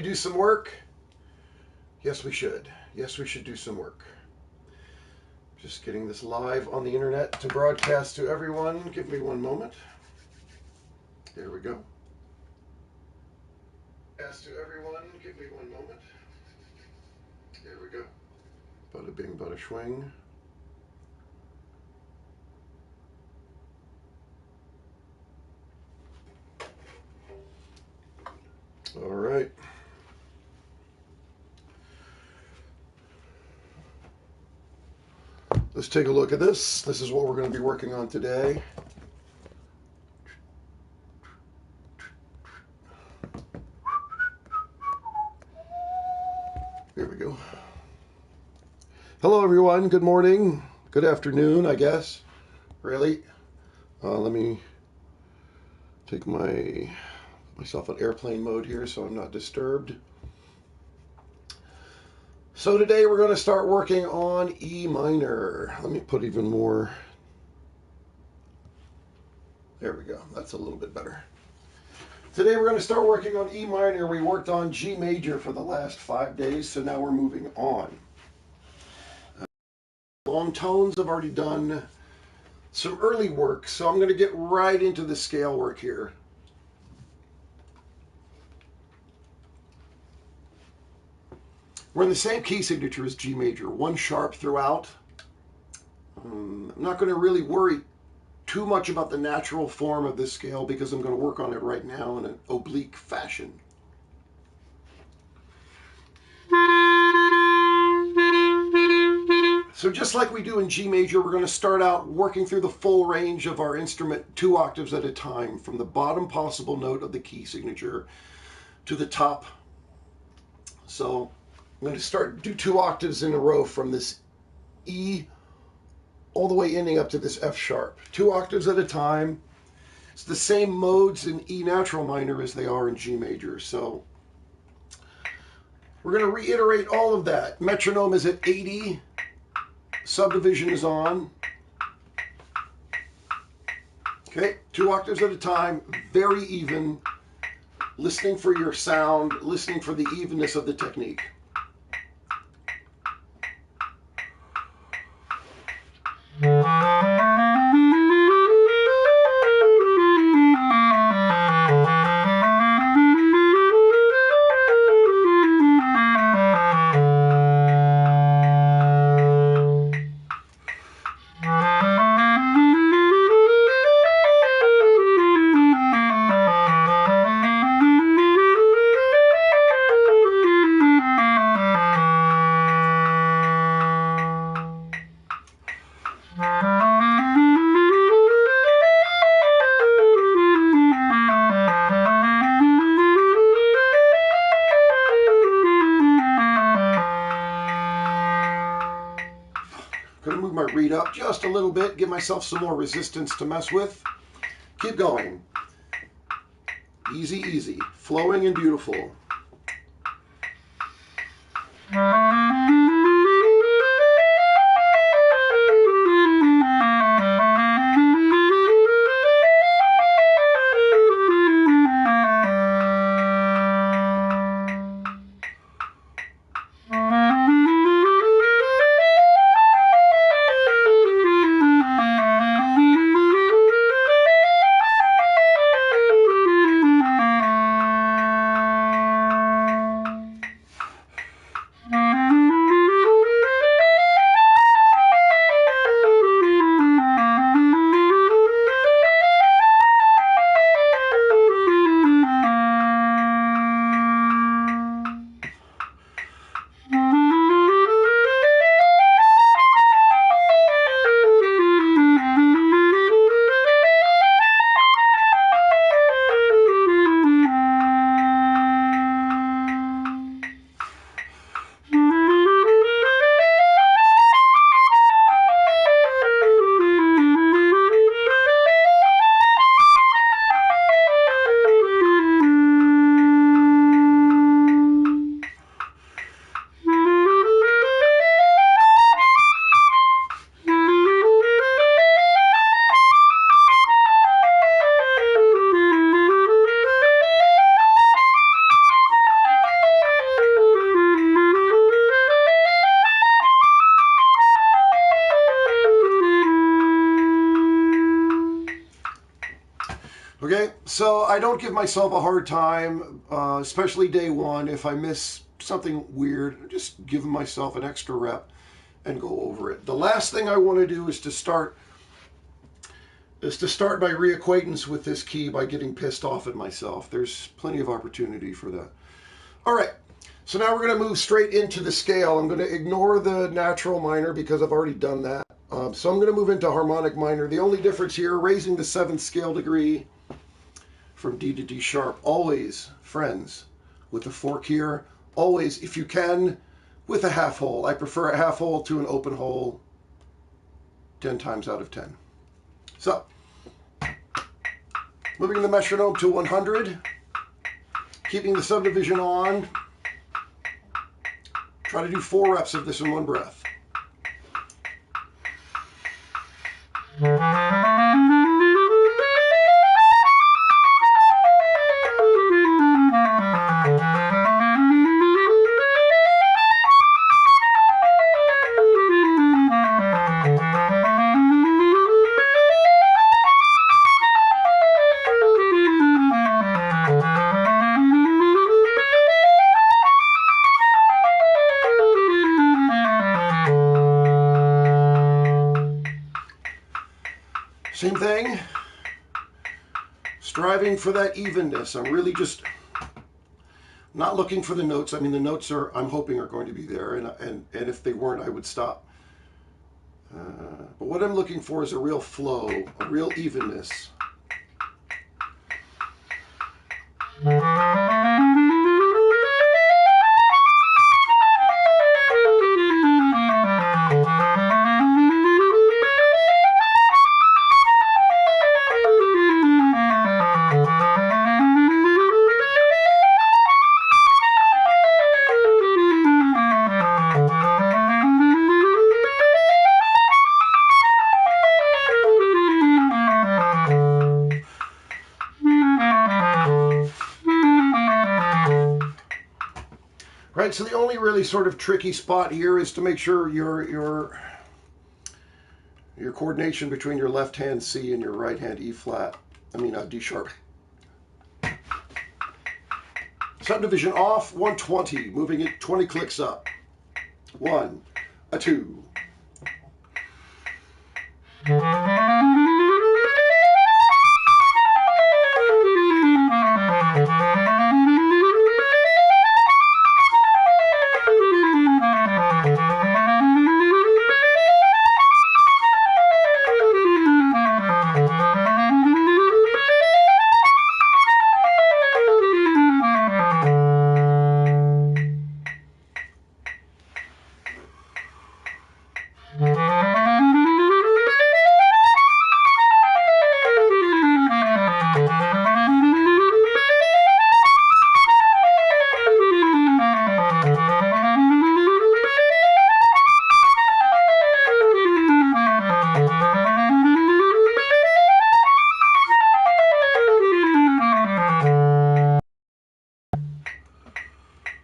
do some work? Yes, we should. Yes, we should do some work. Just getting this live on the internet to broadcast to everyone. Give me one moment. There we go. As to everyone, give me one moment. There we go. Bada bing, bada swing. All right. Let's take a look at this. This is what we're going to be working on today. Here we go. Hello, everyone. Good morning. Good afternoon, I guess. Really? Let me take myself on airplane mode here so I'm not disturbed. So today we're going to start working on E minor. Let me put even more. There we go. That's a little bit better. Today we're going to start working on E minor. We worked on G major for the last 5 days, so now we're moving on. Long tones, I've already done some early work, so I'm going to get right into the scale work here. We're in the same key signature as G major, 1 sharp throughout. I'm not going to really worry too much about the natural form of this scale because I'm going to work on it right now in an oblique fashion. So just like we do in G major, we're going to start out working through the full range of our instrument 2 octaves at a time, from the bottom possible note of the key signature to the top. So I'm going to do 2 octaves in a row from this E all the way ending up to this F sharp. 2 octaves at a time. It's the same modes in E natural minor as they are in G major. So we're going to reiterate all of that. Metronome is at 80. Subdivision is on. Okay, 2 octaves at a time, very even. Listening for your sound, listening for the evenness of the technique. Going to move my reed up just a little bit, give myself some more resistance to mess with. Keep going. Easy, easy. Flowing and beautiful. So I don't give myself a hard time, especially day one. If I miss something weird, I just give myself an extra rep and go over it. The last thing I want to do is to start my reacquaintance with this key by getting pissed off at myself. There's plenty of opportunity for that. All right, so now we're going to move straight into the scale. I'm going to ignore the natural minor because I've already done that. So I'm going to move into harmonic minor. The only difference here, raising the 7th scale degree from D to D sharp, always, friends, with the fork here, always, if you can, with a half hole. I prefer a half hole to an open hole 10 times out of 10. So, moving the metronome to 100, keeping the subdivision on. Try to do 4 reps of this in one breath. Same thing, striving for that evenness. I'm really just not looking for the notes. I mean, the notes I'm hoping are going to be there, and if they weren't, I would stop. But what I'm looking for is a real flow, a real evenness. Right, so the only really sort of tricky spot here is to make sure your coordination between your left hand C and your right hand D sharp. Subdivision off, 120, moving it 20 clicks up. 1, a 2.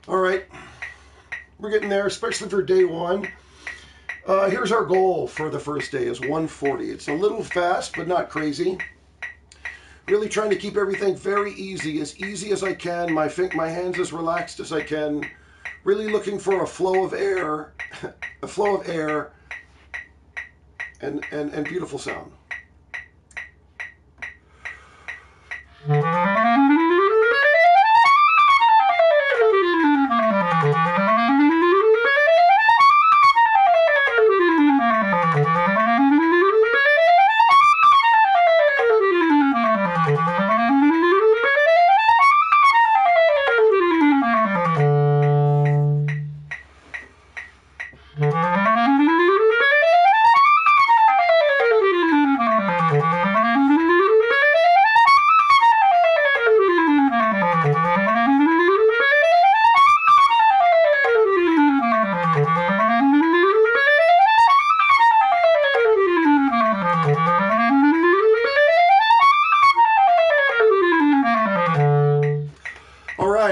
All right, we're getting there, especially for day one. Here's our goal for the first day is 140. It's a little fast, but not crazy. Really trying to keep everything very easy as I can. My hands as relaxed as I can. Really looking for a flow of air, and beautiful sound.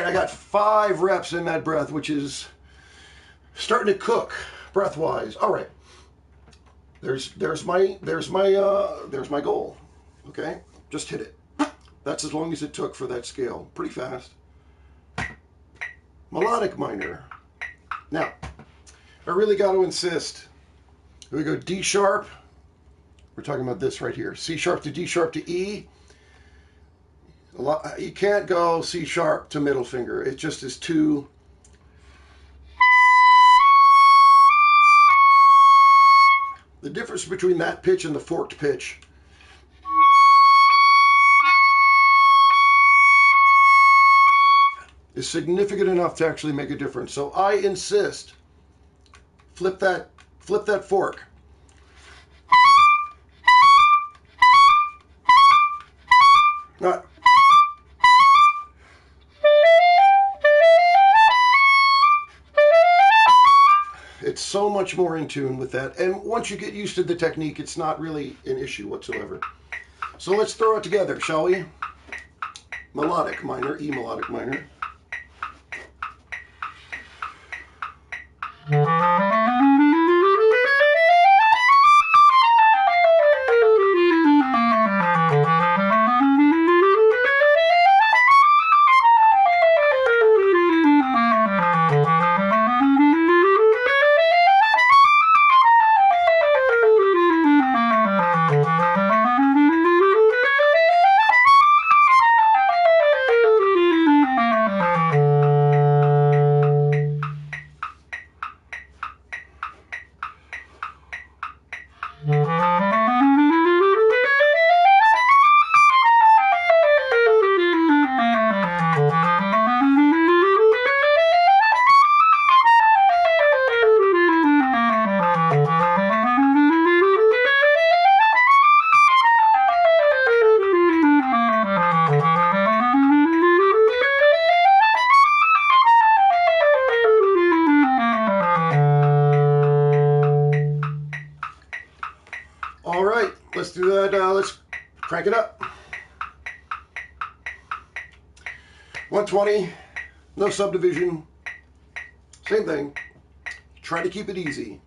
I got 5 reps in that breath, which is starting to cook breath-wise. All right, there's my goal. Okay, just hit it. That's as long as it took for that scale. Pretty fast. Melodic minor. Now, I really got to insist. Here we go, D sharp. We're talking about this right here. C sharp to D sharp to E. You can't go C sharp to middle finger. It just is too... The difference between that pitch and the forked pitch is significant enough to actually make a difference. So I insist, flip that fork. Not. It's so much more in tune with that. And once you get used to the technique, it's not really an issue whatsoever. So let's throw it together, shall we? Melodic minor, E melodic minor. All right, let's do that. Let's crank it up. 120, no subdivision, same thing. Try to keep it easy.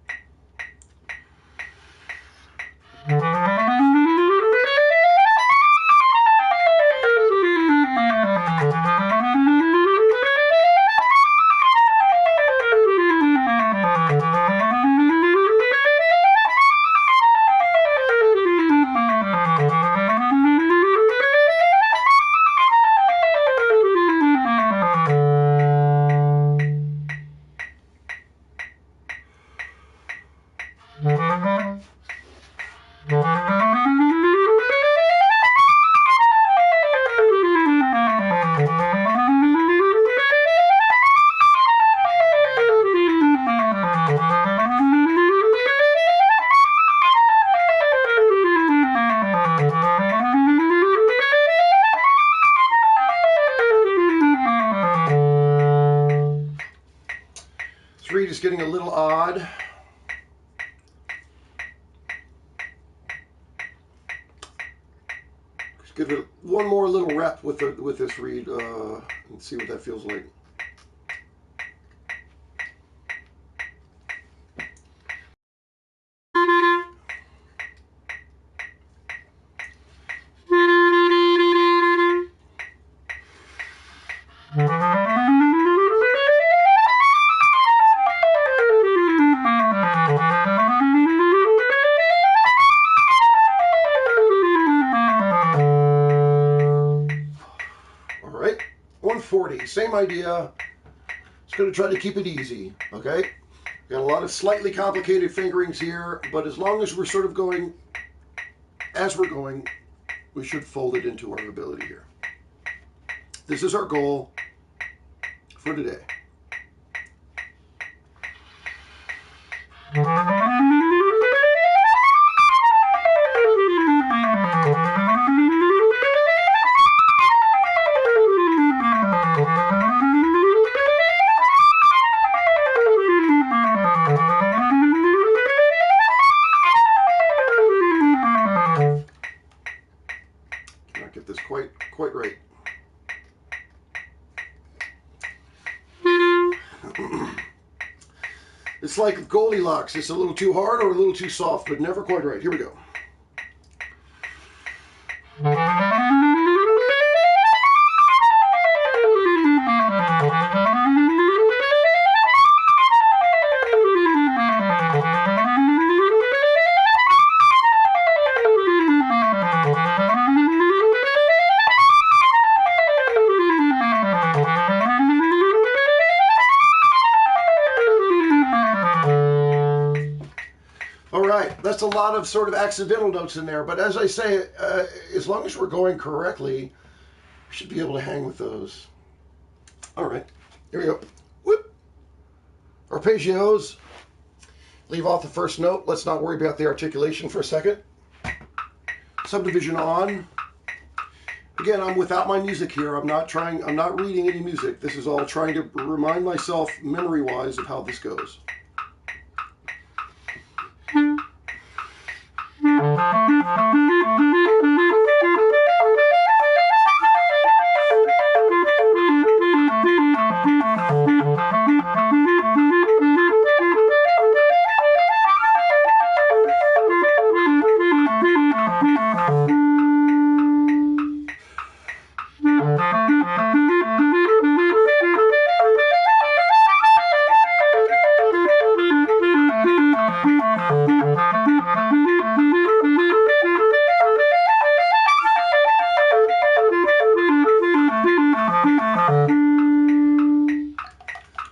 Reed is getting a little odd. Just give it one more little rep with this reed and see what that feels like. All right, 140, same idea. Just going to try to keep it easy, okay? Got a lot of slightly complicated fingerings here, but as long as we're sort of going as we're going, we should fold it into our ability here. This is our goal for today. Cannot get this quite right. It's like Goldilocks. It's a little too hard or a little too soft, but never quite right. Here we go. that's a lot of sort of accidental notes in there. But as I say, as long as we're going correctly, we should be able to hang with those. All right, here we go. Whoop. Arpeggios. Leave off the first note. Let's not worry about the articulation for a second. Subdivision on. Again, I'm without my music here. I'm not reading any music. This is all trying to remind myself memory-wise of how this goes.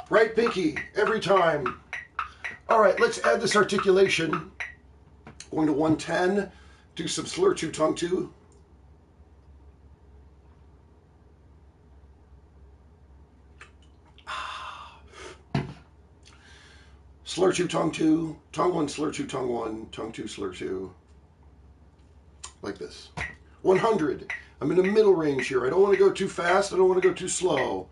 Right pinky, every time. All right, let's add this articulation. Going to 110, do some slur 2, tongue 2. Slur 2, tongue 2, tongue 1, slur 2, tongue 1, tongue 2, slur 2. Like this. 100. I'm in the middle range here. I don't want to go too fast. I don't want to go too slow.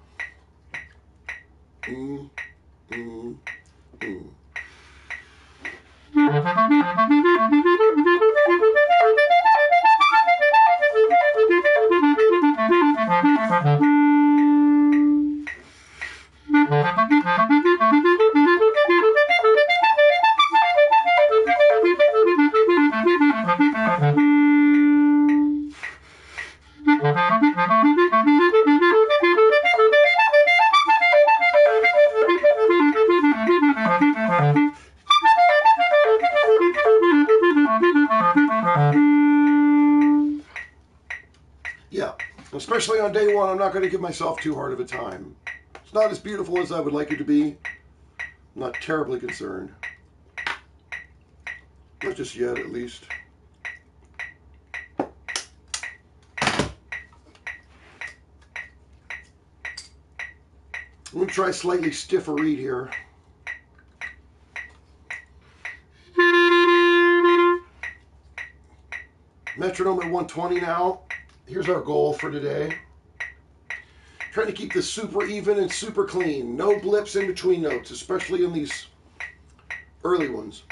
Yeah, especially on day one, I'm not going to give myself too hard of a time. It's not as beautiful as I would like it to be. I'm not terribly concerned. Not just yet, at least. I'm going to try a slightly stiffer reed here. Metronome at 120 now. Here's our goal for today. Trying to keep this super even and super clean. No blips in between notes, especially in these early ones.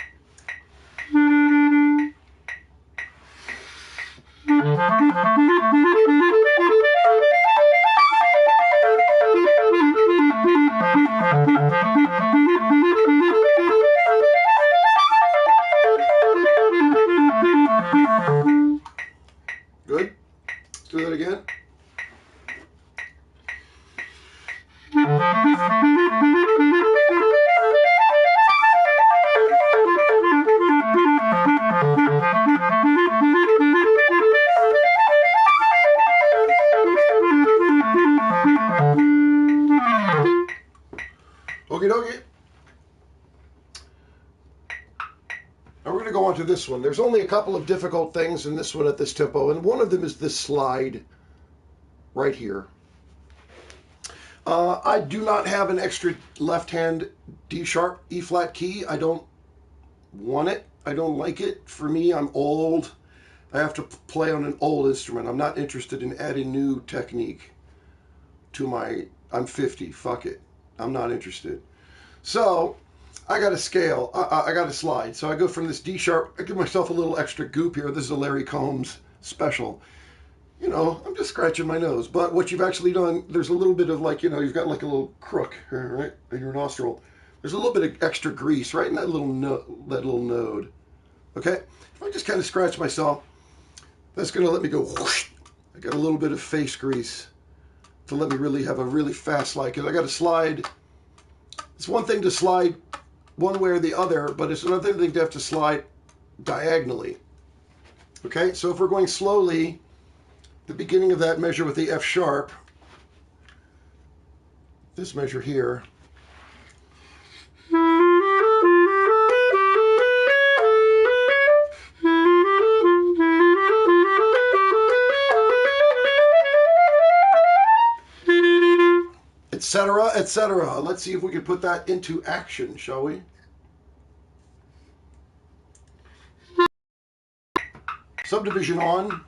Good. Let's do that again. Okie dokie. Now we're going to go on to this one. There's only a couple of difficult things in this one at this tempo, and one of them is this slide right here. I do not have an extra left-hand D-sharp E-flat key. I don't want it. I don't like it. For me, I'm old. I have to play on an old instrument. I'm not interested in adding new technique to my... I'm 50. Fuck it. I'm not interested. So I got a scale. I got a slide. So I go from this D-sharp. I give myself a little extra goop here. This is a Larry Combs special. You know, I'm just scratching my nose. But what you've actually done, there's a little bit of like, you know, you've got like a little crook, right, in your nostril. There's a little bit of extra grease right in that little node. Okay? If I just kind of scratch myself, that's going to let me go whoosh. I got a little bit of face grease to let me really have a really fast slide. Because I got to slide. It's one thing to slide one way or the other, but it's another thing to have to slide diagonally. Okay? So if we're going slowly, the beginning of that measure with the F sharp, this measure here, etc., etc. Let's see if we can put that into action, shall we? Subdivision on.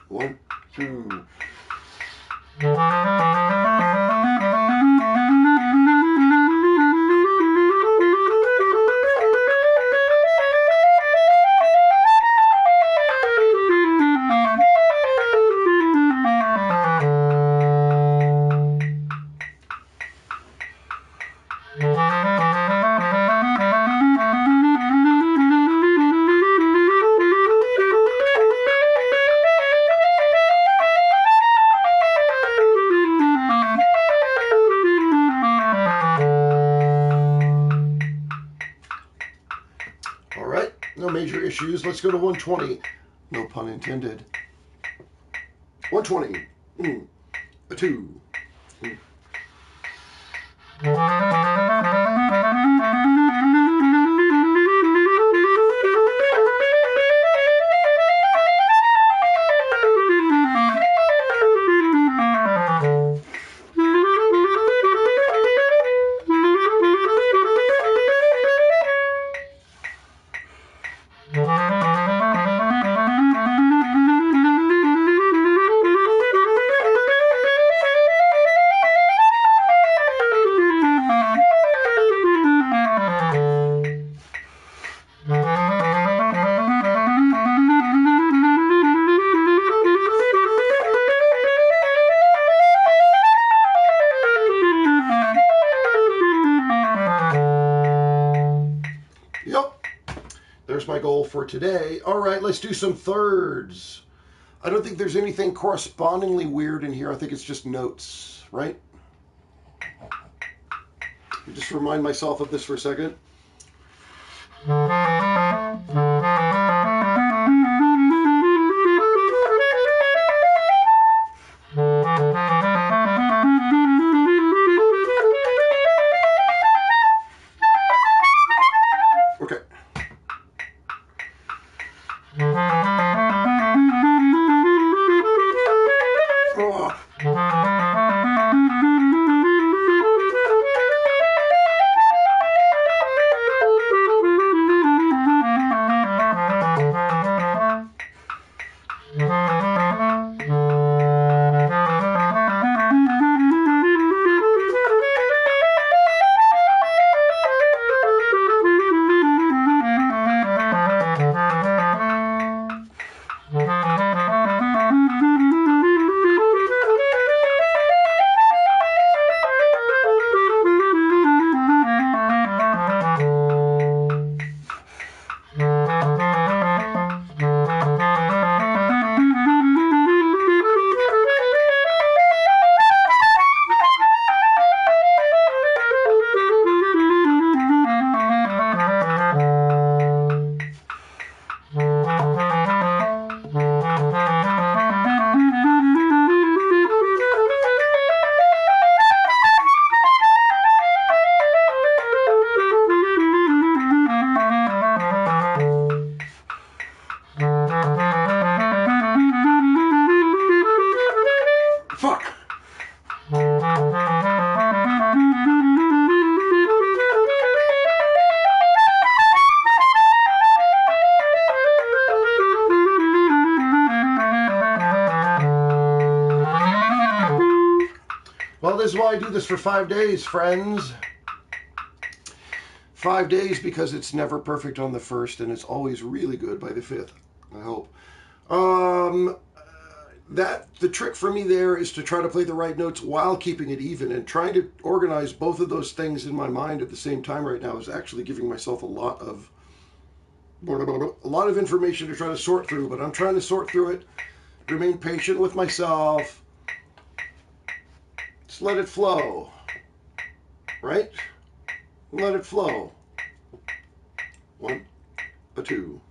1, 2. No major issues. Let's go to 120. No pun intended. 120. A 2. There's my goal for today. All right, let's do some thirds. I don't think there's anything correspondingly weird in here. I think it's just notes, right? Just remind myself of this for a second. Okay. Well, this is why I do this for 5 days, friends. 5 days because it's never perfect on the first, and it's always really good by the 5th, I hope. The trick for me there is to try to play the right notes while keeping it even, and trying to organize both of those things in my mind at the same time right now is actually giving myself a lot of information to try to sort through, but I'm trying to sort through it, remain patient with myself, just let it flow, right? Let it flow. 1, a 2.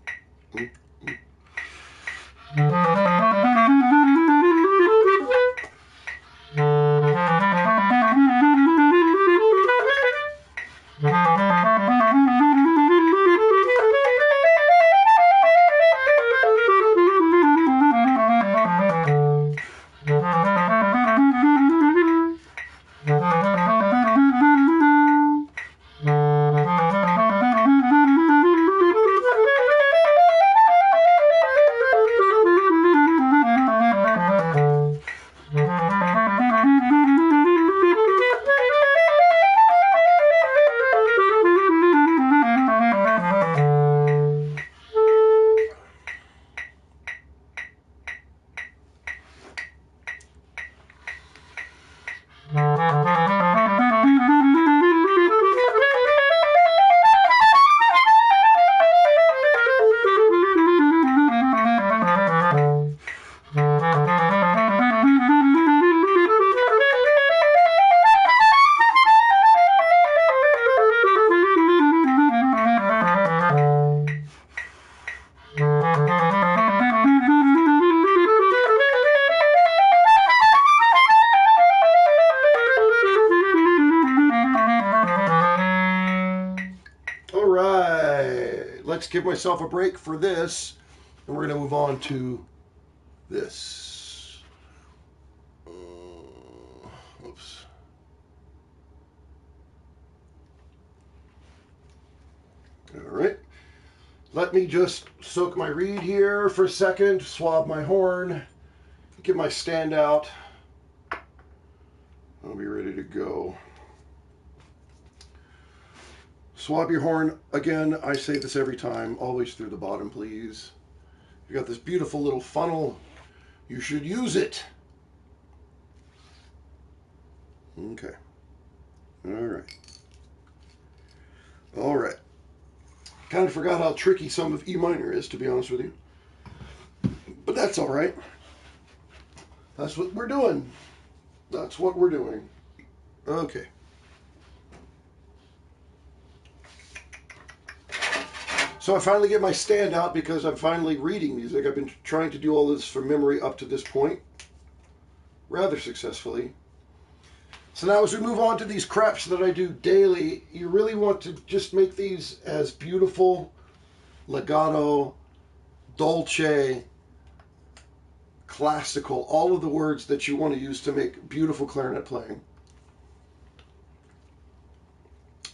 let's give myself a break for this, and we're going to move on to this. Oops. All right. Let me just soak my reed here for a second, swab my horn, get my stand out. I'll be ready to go. Swab your horn. Again, I say this every time, always through the bottom, please. You got this beautiful little funnel. You should use it. Okay. All right. All right. Kind of forgot how tricky some of E minor is, to be honest with you. But that's all right. That's what we're doing. That's what we're doing. Okay. So I finally get my stand out because I'm finally reading music. I've been trying to do all this from memory up to this point, rather successfully. So now as we move on to these Kroepsch that I do daily, you really want to just make these as beautiful, legato, dolce, classical, all of the words that you want to use to make beautiful clarinet playing.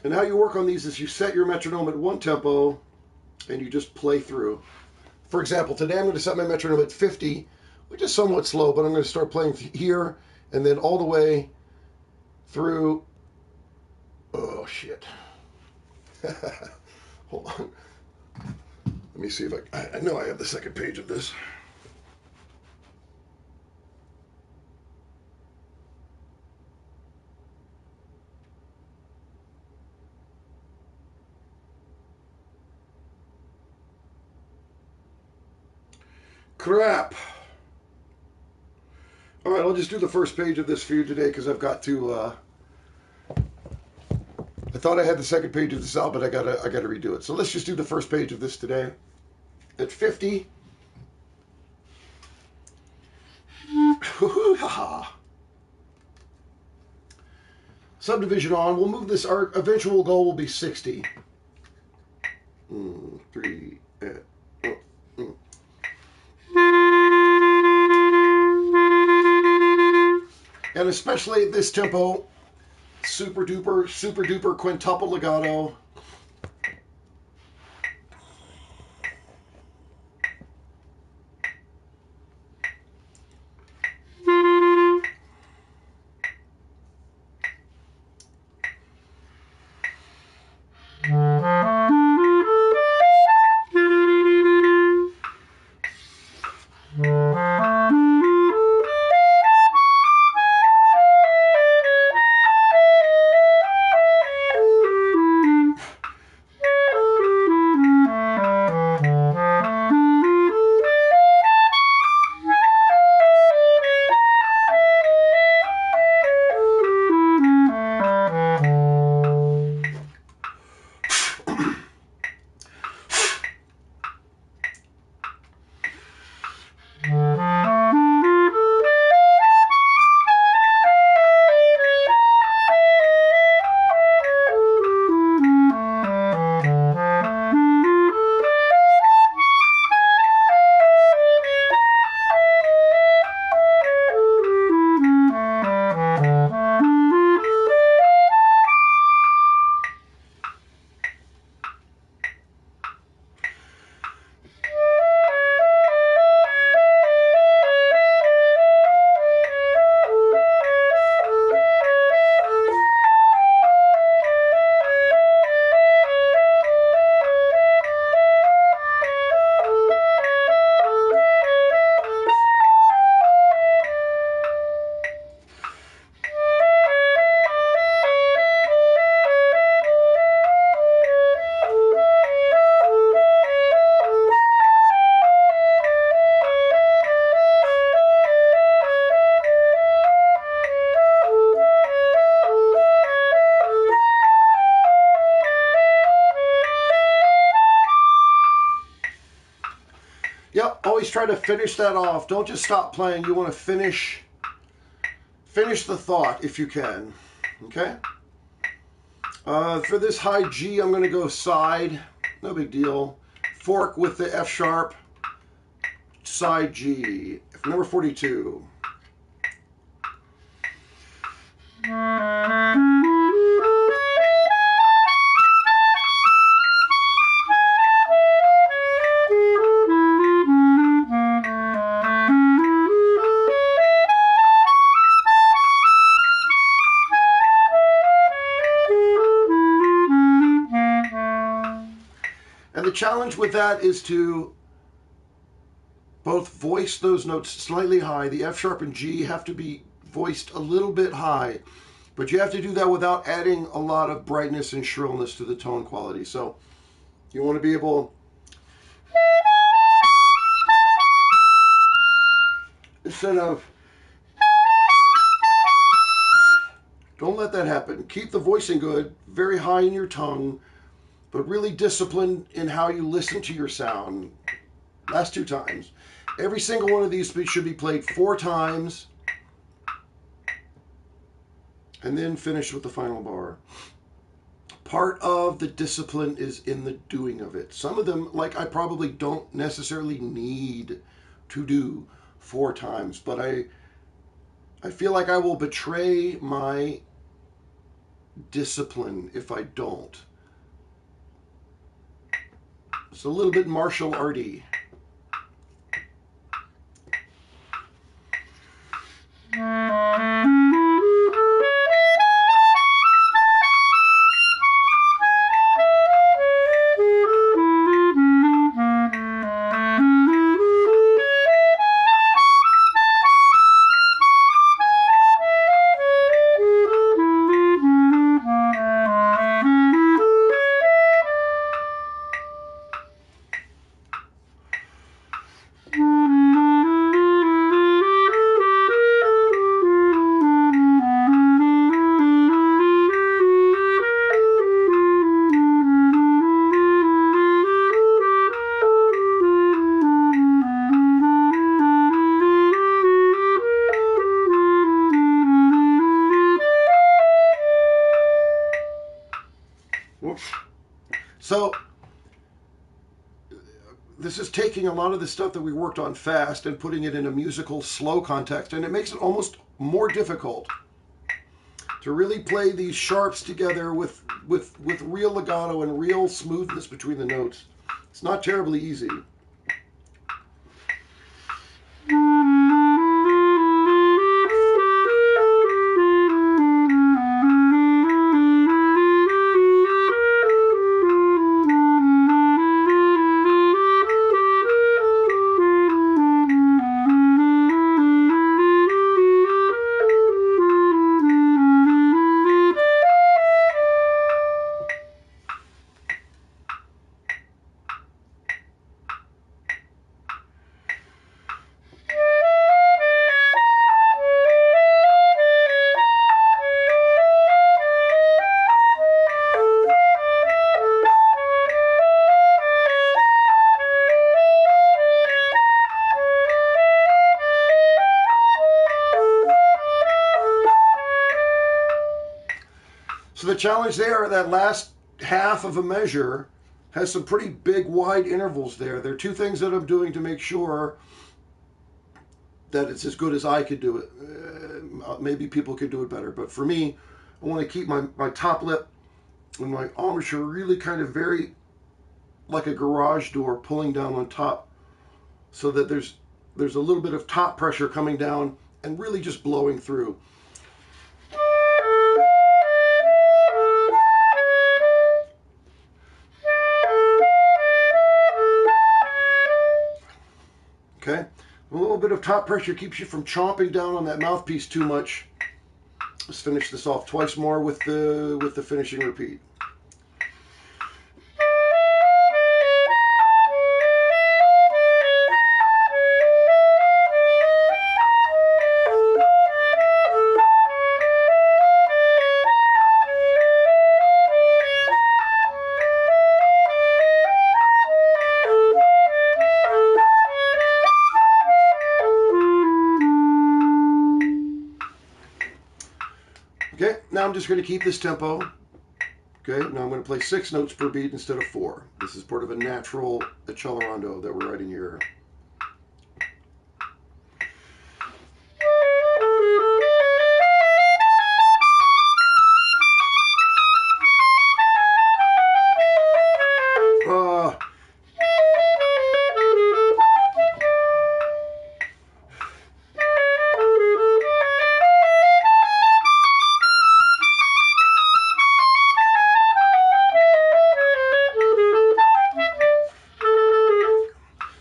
And how you work on these is you set your metronome at one tempo and you just play through. For example, today I'm going to set my metronome at 50, which is somewhat slow, but I'm going to start playing here and then all the way through. Oh, shit. Hold on. Let me see if I know I have the second page of this. Crap. All right, I'll just do the first page of this for you today because I've got to. I thought I had the second page of this out, but I gotta redo it. So let's just do the first page of this today. At 50. Subdivision on. We'll move this. Our eventual goal will be 60. 3. And especially at this tempo, super duper quintuple legato. Yep, always try to finish that off. Don't just stop playing. You want to finish the thought if you can. Okay? For this high G, I'm going to go side. No big deal. fork with the F sharp, side G, number 42. And the challenge with that is to both voice those notes slightly high. The F sharp and G have to be voiced a little bit high, but you have to do that without adding a lot of brightness and shrillness to the tone quality. So you want to be able, instead of, don't let that happen. Keep the voicing good, very high in your tongue, but really disciplined in how you listen to your sound. Last 2 times. Every single one of these should be played 4 times, and then finish with the final bar. Part of the discipline is in the doing of it. Some of them, like, I probably don't necessarily need to do 4 times, but I feel like I will betray my discipline if I don't. It's a little bit martial arty. So this is taking a lot of the stuff that we worked on fast and putting it in a musical slow context, and it makes it almost more difficult to really play these sharps together with real legato and real smoothness between the notes. It's not terribly easy. So the challenge there, that last half of a measure has some pretty big wide intervals there. There are 2 things that I'm doing to make sure that it's as good as I could do it. Maybe people could do it better, but for me, I want to keep my top lip and my embouchure really kind of very like a garage door pulling down on top, so that there's a little bit of top pressure coming down and really just blowing through. Okay, a little bit of top pressure keeps you from chomping down on that mouthpiece too much. Let's finish this off twice more with the finishing repeat. Okay, now I'm just going to keep this tempo Okay, now I'm going to play 6 notes per beat instead of 4. This is part of a natural accelerando that we're writing here.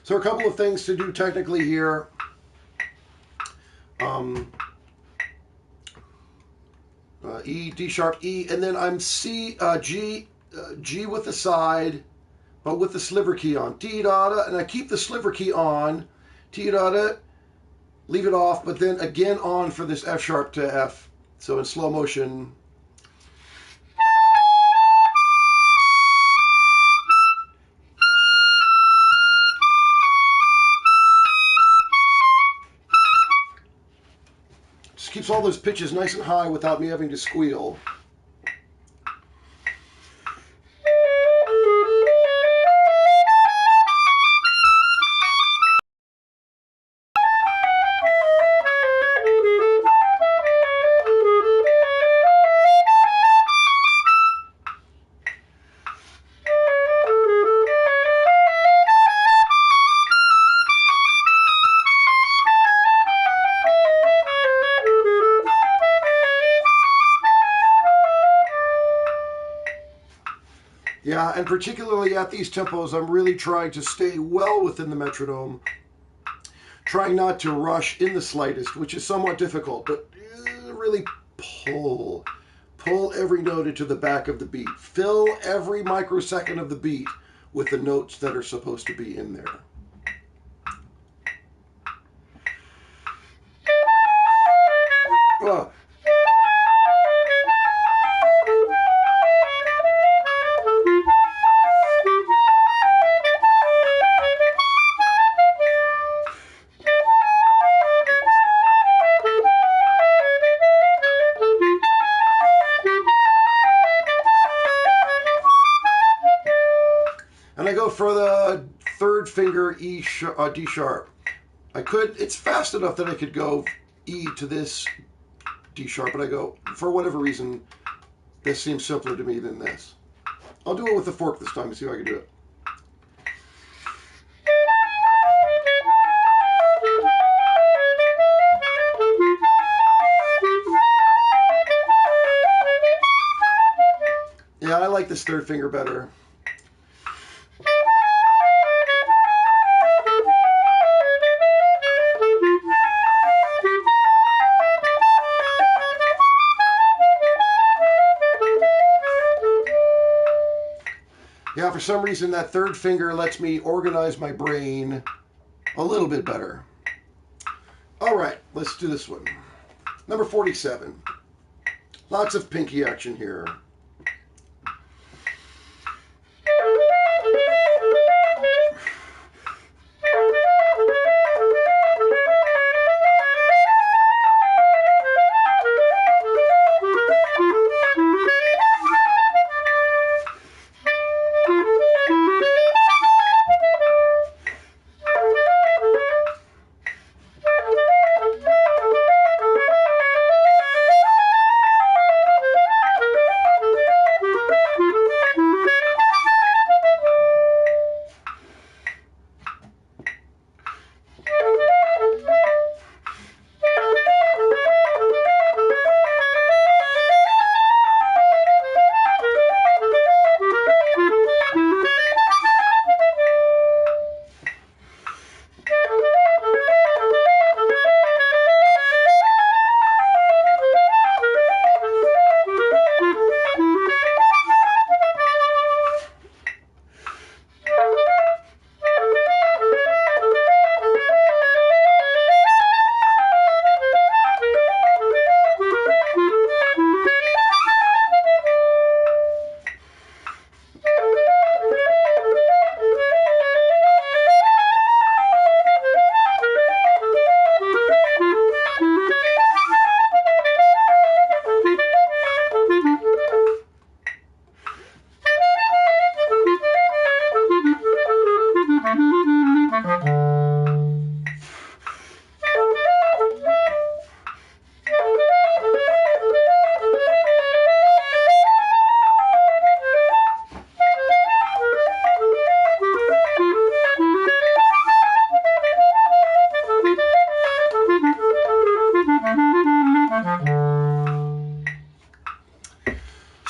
So a couple of things to do technically here. E, D sharp, E, and then I'm C, G, G with the side, but with the sliver key on. T da, and I keep the sliver key on. T da, leave it off, but then again on for this F sharp to F. So in slow motion. Just keeps all those pitches nice and high without me having to squeal. Yeah, and particularly at these tempos, I'm really trying to stay well within the metronome, trying not to rush in the slightest, which is somewhat difficult, but really pull every note into the back of the beat. Fill every microsecond of the beat with the notes that are supposed to be in there. And I go for the 3rd finger D sharp. It's fast enough that I could go E to this D sharp, but I go, for whatever reason, this seems simpler to me than this. I'll do it with the fork this time to see if I can do it. Yeah, I like this 3rd finger better. Yeah, for some reason that 3rd finger lets me organize my brain a little bit better. All right, let's do this one. Number 47. Lots of pinky action here.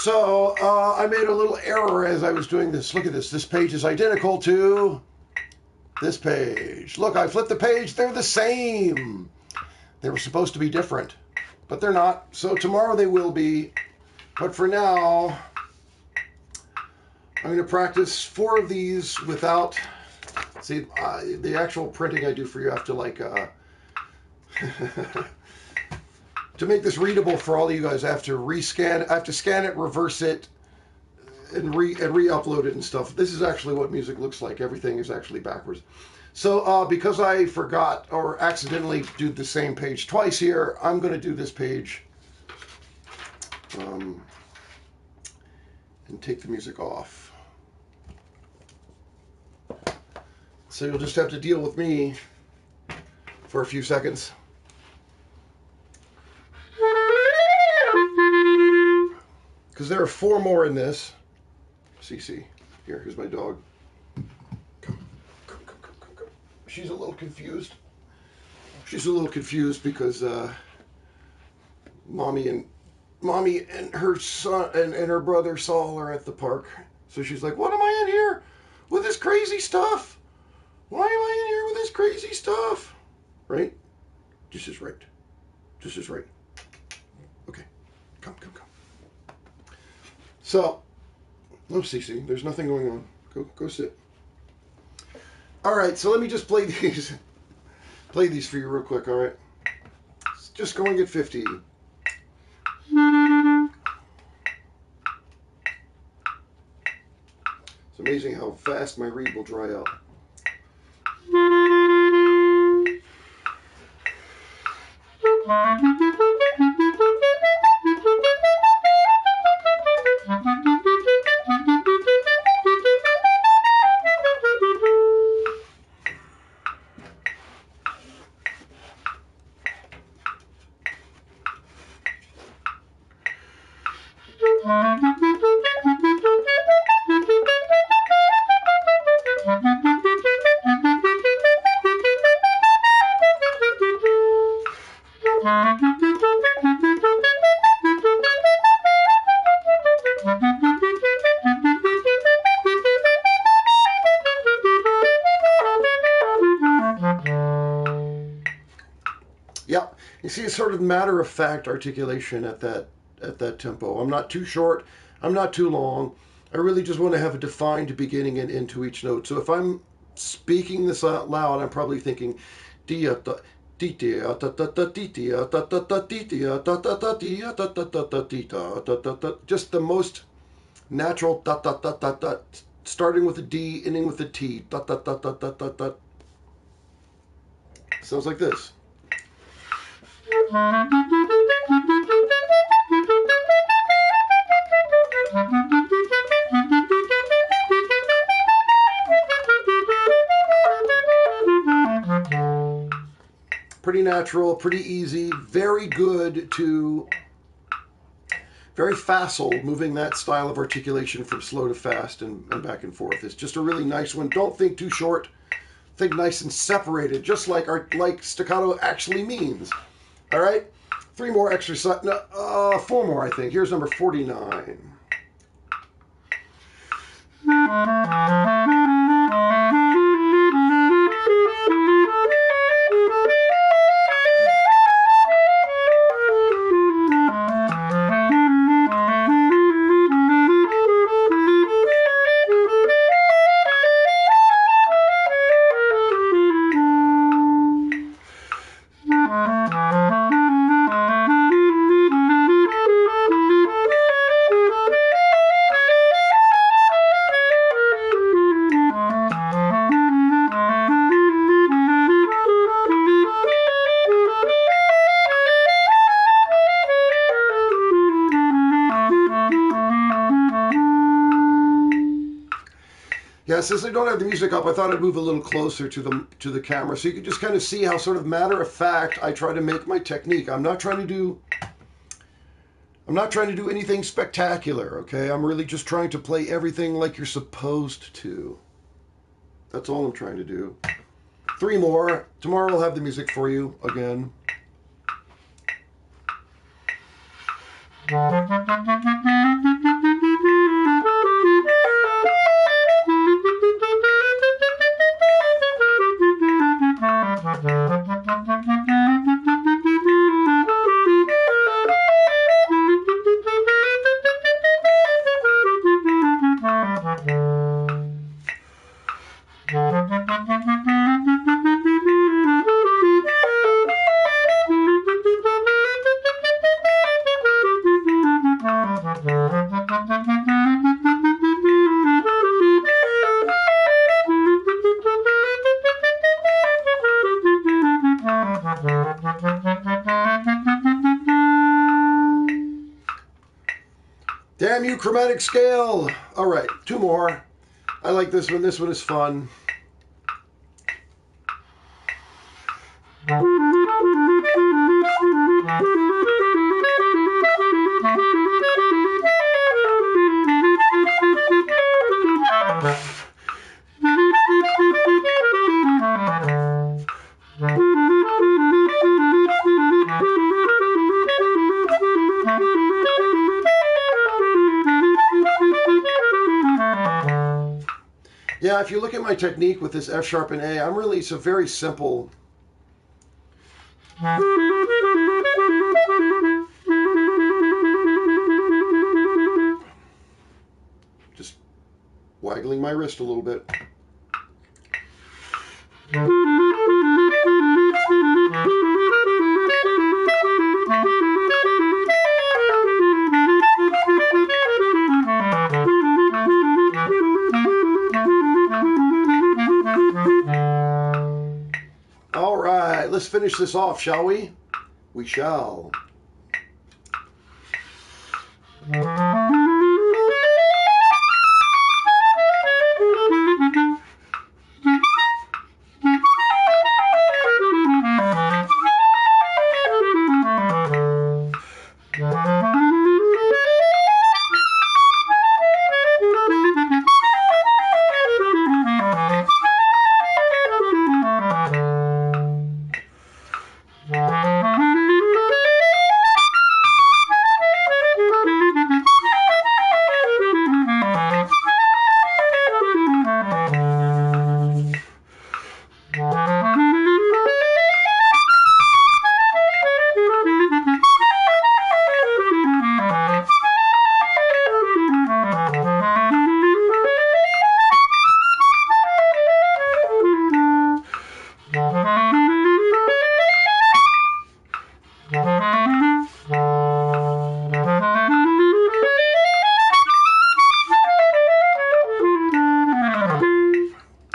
So I made a little error as I was doing this. Look at this. This page is identical to this page. Look, I flipped the page. They're the same. They were supposed to be different, but they're not. So tomorrow they will be. But for now, I'm going to practice 4 of these without... See, the actual printing I do for you, I have to like... to make this readable for all of you guys, I have to rescan. I have to scan it, reverse it, and re-upload it and stuff. This is actually what music looks like. Everything is actually backwards. So because I forgot or accidentally did the same page twice here, I'm going to do this page and take the music off. So you'll just have to deal with me for a few seconds. Because there are 4 more in this. Cece, here's my dog. Come. She's a little confused. She's a little confused because mommy and her son and her brother Saul are at the park. So she's like, "What am I in here with this crazy stuff? Why am I in here with this crazy stuff?" Right? This is right. This is right. Okay. Come. So, no, Cece, there's nothing going on. Go sit. All right, so let me just play these for you real quick, all right? Just going at 50. It's amazing how fast my reed will dry out. Yep, you see a sort of matter-of-fact articulation at that tempo. I'm not too short, I'm not too long. I really just want to have a defined beginning and end to each note. So if I'm speaking this out loud, I'm probably thinking just the most natural starting with a D, ending with a T. Sounds like this. Pretty natural, pretty easy, very facile, moving that style of articulation from slow to fast and back and forth. It's just a really nice one. Don't think too short. Think nice and separated, just like staccato actually means. All right? 3 more exercise. No, 4 more, I think. Here's number 49. Yeah, since I don't have the music up, I thought I'd move a little closer to the camera so you can just kind of see how sort of matter of fact I try to make my technique. I'm not trying to do anything spectacular, okay? I'm really just trying to play everything like you're supposed to. That's all I'm trying to do. 3 more. Tomorrow I'll have the music for you again. Damn you, chromatic scale. All right, two more. I like this one. This one is fun. Yeah, if you look at my technique with this F sharp and A, I'm really, it's a very simple. Just waggling my wrist a little bit. All right, let's finish this off, shall we? We shall.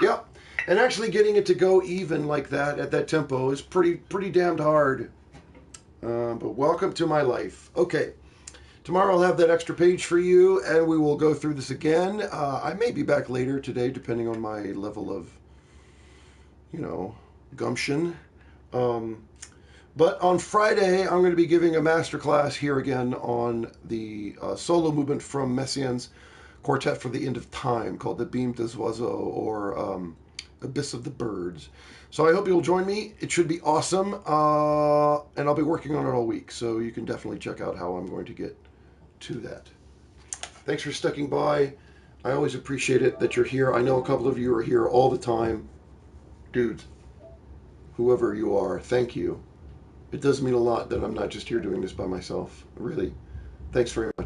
Yep, and actually getting it to go even like that at that tempo is pretty damned hard. But welcome to my life. Okay, tomorrow I'll have that extra page for you, and we will go through this again. I may be back later today, depending on my level of, gumption. But on Friday, I'm going to be giving a masterclass here again on the solo movement from Messiaen's Quartet for the End of Time, called the Beam des Oiseaux, or Abyss of the Birds. So I hope you'll join me. It should be awesome, and I'll be working on it all week, so you can definitely check out how I'm going to get to that. Thanks for sticking by. I always appreciate it that you're here. I know a couple of you are here all the time. Dudes, whoever you are, thank you. It does mean a lot that I'm not just here doing this by myself. Really. Thanks very much.